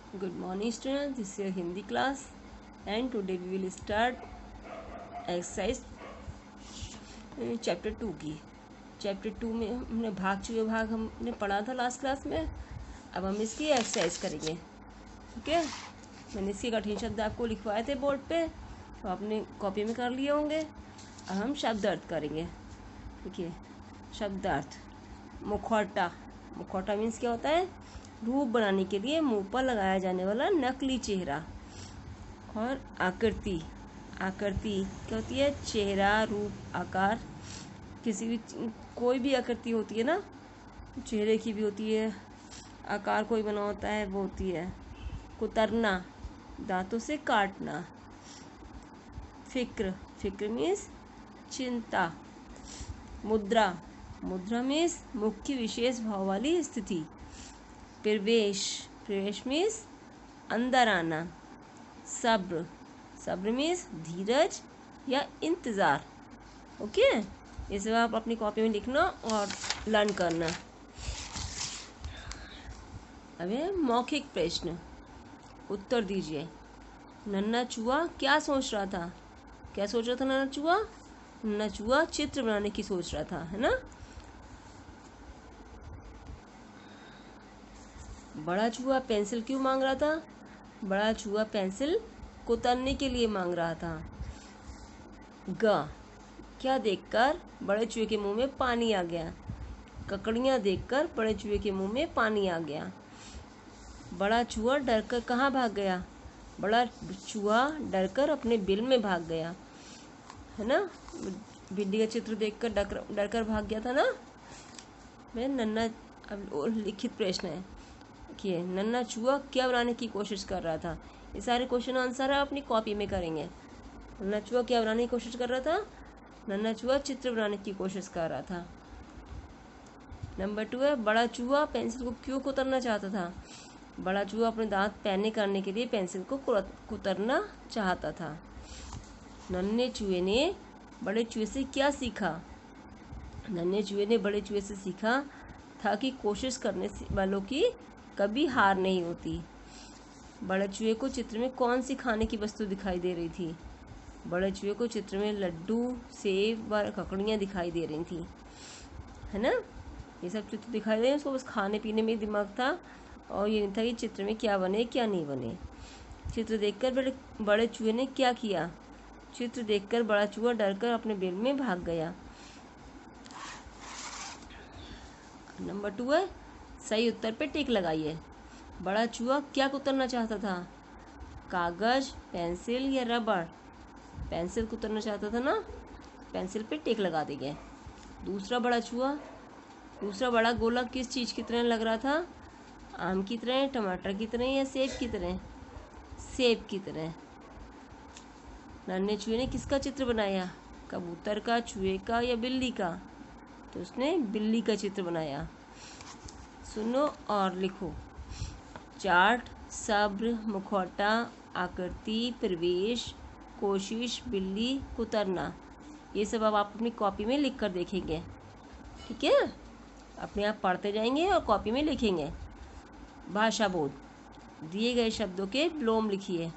Good morning students, this is your Hindi class and today we will start exercise chapter 2 की। Chapter 2 में हमने भाग हमने पढ़ा था लास्ट क्लास में। अब हम इसकी एक्सरसाइज करेंगे। ठीक है, मैंने इसके कठिन शब्द आपको लिखवाए थे बोर्ड पे, तो आपने कॉपी में कर लिए होंगे। अब हम शब्दार्थ करेंगे। ठीक है, शब्दार्थ। मुखौटा। मुखौटा मीन्स क्या होता है? रूप बनाने के लिए मुंह पर लगाया जाने वाला नकली चेहरा। और आकृति। आकृति क्या होती है? चेहरा, रूप, आकार। किसी भी कोई भी आकृति होती है ना, चेहरे की भी होती है, आकार कोई बना होता है वो होती है। कुतरना, दांतों से काटना। फिक्र। फिक्र मीन्स चिंता। मुद्रा। मुद्रा मीन्स मुख्य विशेष भाव वाली स्थिति। प्रवेश। प्रवेश मीन्स अंदर आना। सब्र। सब्र मीन्स धीरज या इंतज़ार। ओके, ये सब आप अपनी कॉपी में लिखना और लर्न करना। अब है मौखिक प्रश्न, उत्तर दीजिए। नन्हा चूहा क्या सोच रहा था? क्या सोच रहा था नन्हा चूहा? नन्हा चूहा चित्र बनाने की सोच रहा था, है ना। बड़ा चूहा पेंसिल क्यों मांग रहा था? बड़ा चूहा पेंसिल कुतरने के लिए मांग रहा था। ग। क्या देखकर बड़े चूहे के मुंह में पानी आ गया? ककड़ियाँ देखकर बड़े चूहे के मुंह में पानी आ गया। बड़ा चूहा डरकर कहाँ भाग गया? बड़ा चूहा डरकर अपने बिल में भाग गया, है ना। बिल्ली का चित्र देखकर डरकर भाग गया था ना। मैं नन्हा, अब लिखित प्रश्न है कि नन्हा चूहा क्या बनाने की कोशिश कर रहा था? ये सारे क्वेश्चन आंसर आप अपनी कॉपी में करेंगे। नन्हा चूहा क्या बनाने की कोशिश कर रहा था? नन्हा चूहा चित्र बनाने की कोशिश कर रहा था। नंबर 2 है बड़ा चूहा पेंसिल को क्यों कुतरना चाहता था? बड़ा चूहा अपने दांत पैने करने के लिए पेंसिल को कुतरना चाहता था। नन्हे चूहे ने बड़े चूहे से क्या सीखा? नन्हे चूहे ने बड़े चूहे से सीखा था कि कोशिश करने वालों की कभी हार नहीं होती। बड़े चूहे को चित्र में कौन सी खाने की वस्तु दिखाई दे रही थी? बड़े चूहे को चित्र में लड्डू, सेब व ककड़ियाँ दिखाई दे रही थी, है ना। ये सब चित्र दिखाई दे रहे हैं, उसको बस खाने पीने में दिमाग था और ये नहीं था कि चित्र में क्या बने क्या नहीं बने। चित्र देखकर बड़े चूहे ने क्या किया? चित्र देखकर बड़ा चूहा डरकर अपने बिल में भाग गया। नंबर 2 है सही उत्तर पे टिक लगाइए। बड़ा चूहा क्या कुतरना चाहता था? कागज, पेंसिल या रबड़? पेंसिल कुतरना चाहता था ना, पेंसिल पे टिक लगा देंगे। दूसरा बड़ा गोला किस चीज़ की तरह लग रहा था? आम की तरह, टमाटर की तरह या सेब की तरह? सेब की तरह। नन्हे चूहे ने किसका चित्र बनाया? कबूतर का, चूहे का या बिल्ली का? तो उसने बिल्ली का चित्र बनाया। सुनो और लिखो। चार्ट, सब्र, मुखौटा, आकृति, प्रवेश, कोशिश, बिल्ली, कुतरना। ये सब अब आप अपनी कॉपी में लिख कर देखेंगे। ठीक है, अपने आप पढ़ते जाएंगे और कॉपी में लिखेंगे। भाषा बोध। दिए गए शब्दों के विलोम लिखिए।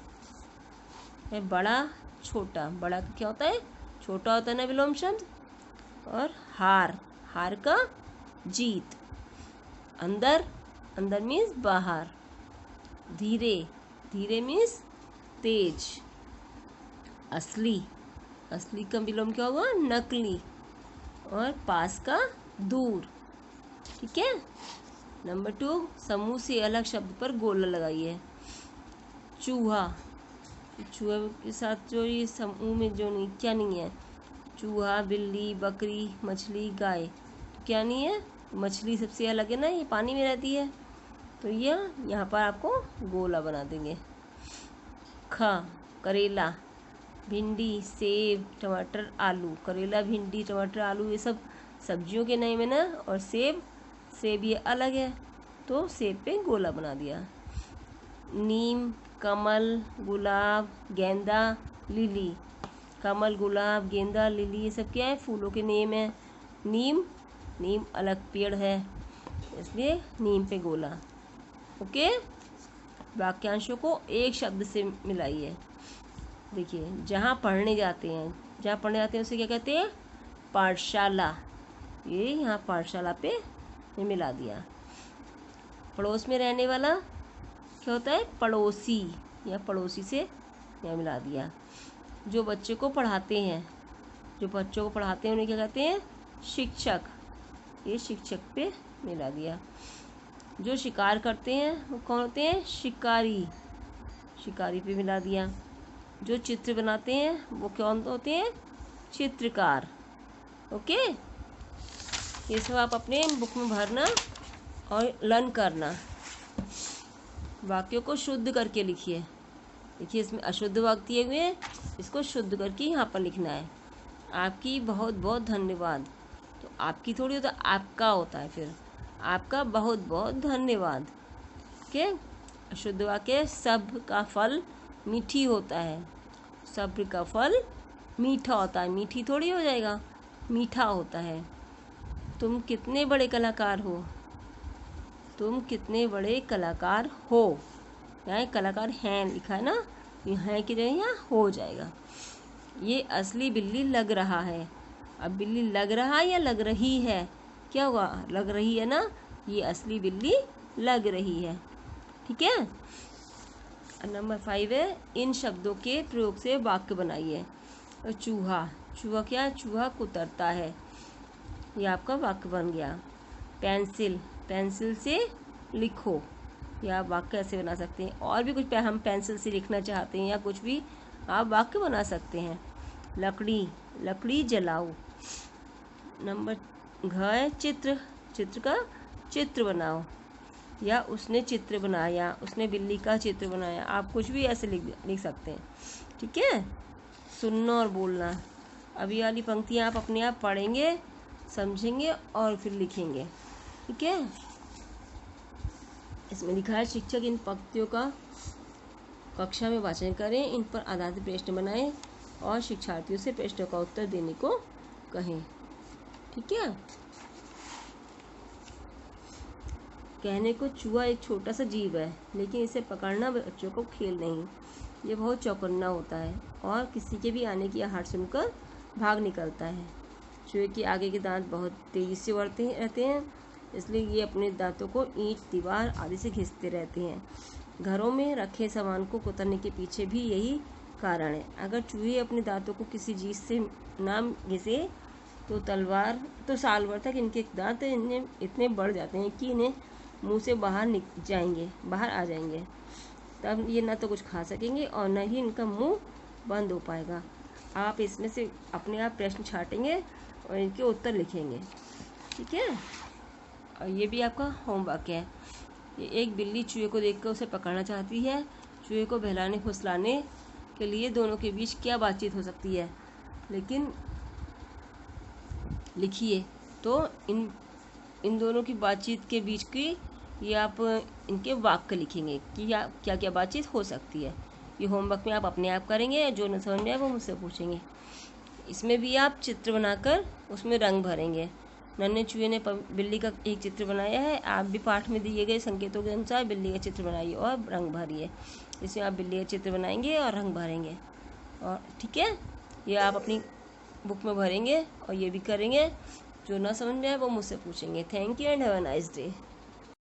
है बड़ा, छोटा। बड़ा का क्या होता है? छोटा होता है ना विलोम शब्द। और हार, हार का जीत। अंदर, अंदर मीन्स बाहर। धीरे, धीरे मीन्स तेज। असली, असली का विलोम क्या होगा? नकली। और पास का दूर। ठीक है। नंबर 2 समूह से अलग शब्द पर गोला लगाइए। चूहा, चूहे के साथ जो ये समूह में जो नहीं, क्या नहीं है? चूहा, बिल्ली, बकरी, मछली, गाय। क्या नहीं है? मछली सबसे अलग है ना, ये पानी में रहती है, तो ये यहाँ पर आपको गोला बना देंगे। करेला, भिंडी, सेब, टमाटर, आलू। करेला, भिंडी, टमाटर, आलू ये सब सब्जियों के नाम है ना, और सेब ये अलग है, तो सेब पे गोला बना दिया। नीम, कमल, गुलाब, गेंदा, लिली। कमल, गुलाब, गेंदा, लिली ये सब क्या है? फूलों के नेम है। नीम अलग पेड़ है, इसलिए नीम पे गोला। ओके। वाक्यांशों को एक शब्द से मिलाइए। देखिए, जहाँ पढ़ने जाते हैं उसे क्या कहते हैं? पाठशाला। ये यहाँ पाठशाला पे ये मिला दिया। पड़ोस में रहने वाला क्या होता है? पड़ोसी, या पड़ोसी से यहाँ मिला दिया। जो बच्चे को पढ़ाते हैं उन्हें क्या कहते हैं? शिक्षक। ये शिक्षक पे मिला दिया। जो शिकार करते हैं वो कौन होते हैं? शिकारी। शिकारी पे मिला दिया। जो चित्र बनाते हैं वो कौन होते हैं? चित्रकार। ओके, ये सब आप अपने बुक में भरना और लर्न करना। वाक्यों को शुद्ध करके लिखिए। देखिए, इसमें अशुद्ध वाक्य दिए हुए हैं, इसको शुद्ध करके यहाँ पर लिखना है। आपकी बहुत बहुत धन्यवाद। तो आपकी थोड़ी होता, आपका होता है। फिर आपका बहुत बहुत धन्यवाद। ओके। अशुद्ध वाक्य, सब्र का फल मीठी होता है। सब्र का फल मीठा होता है। मीठी थोड़ी हो जाएगा, मीठा होता है। तुम कितने बड़े कलाकार हो। तुम कितने बड़े कलाकार हो। यहाँ कलाकार हैं लिखा है ना, यहाँ की जगह यहाँ हो जाएगा। ये असली बिल्ली लग रहा है। अब बिल्ली लग रहा है या लग रही है? क्या हुआ? लग रही है ना, ये असली बिल्ली लग रही है। ठीक है। नंबर 5 है, इन शब्दों के प्रयोग से वाक्य बनाइए। चूहा, चूहा क्या है? चूहा कुतरता है। ये आपका वाक्य बन गया। पेंसिल, पेंसिल से लिखो। या आप वाक्य ऐसे बना सकते हैं। और भी कुछ हम पेंसिल से लिखना चाहते हैं या कुछ भी आप वाक्य बना सकते हैं। लकड़ी, लकड़ी जलाओ। नंबर घ, चित्र, चित्र का चित्र बनाओ। या उसने चित्र बनाया, उसने बिल्ली का चित्र बनाया। आप कुछ भी ऐसे लिख सकते हैं। ठीक है। सुनना और बोलना। अभी वाली पंक्तियाँ आप अपने आप पढ़ेंगे, समझेंगे और फिर लिखेंगे। ठीक है। इसमें लिखा है, शिक्षक इन पंक्तियों का कक्षा में वाचन करें, इन पर आधारित प्रश्न बनाएं और शिक्षार्थियों से प्रश्नों का उत्तर देने को कहें। ठीक है। कहने को चूहा एक छोटा सा जीव है, लेकिन इसे पकड़ना बच्चों को खेल नहीं। ये बहुत चौकन्ना होता है और किसी के भी आने की आहट सुनकर भाग निकलता है। चूहे के आगे के दांत बहुत तेजी से बढ़ते रहते हैं, इसलिए ये अपने दांतों को ईंट, दीवार आदि से घिसते रहते हैं। घरों में रखे सामान को कुतरने के पीछे भी यही कारण है। अगर चूहे अपने दांतों को किसी चीज़ से ना घिसे तो साल भर तक इनके दांत इतने बढ़ जाते हैं कि इन्हें मुंह से बाहर आ जाएंगे। तब ये ना तो कुछ खा सकेंगे और न ही इनका मुंह बंद हो पाएगा। आप इसमें से अपने आप प्रश्न छाटेंगे और इनके उत्तर लिखेंगे। ठीक है। और ये भी आपका होमवर्क है। ये एक बिल्ली चूहे को देखकर उसे पकड़ना चाहती है। चूहे को बहलाने फुसलाने के लिए दोनों के बीच क्या बातचीत हो सकती है? लेकिन लिखिए तो इन दोनों की बातचीत के बीच की ये आप इनके वाक्य लिखेंगे कि क्या क्या बातचीत हो सकती है। ये होमवर्क में आप अपने आप करेंगे, जो न समझ में आए वो मुझसे पूछेंगे। इसमें भी आप चित्र बनाकर उसमें रंग भरेंगे। नन्हे चूहे ने बिल्ली का एक चित्र बनाया है। आप भी पाठ में दिए गए संकेतों के अनुसार बिल्ली का चित्र बनाइए और रंग भरिए। इसमें आप बिल्ली का चित्र बनाएंगे और रंग भरेंगे। और ठीक है, ये आप अपनी बुक में भरेंगे और ये भी करेंगे। जो ना समझ में आए वो मुझसे पूछेंगे। Thank you and have a nice day.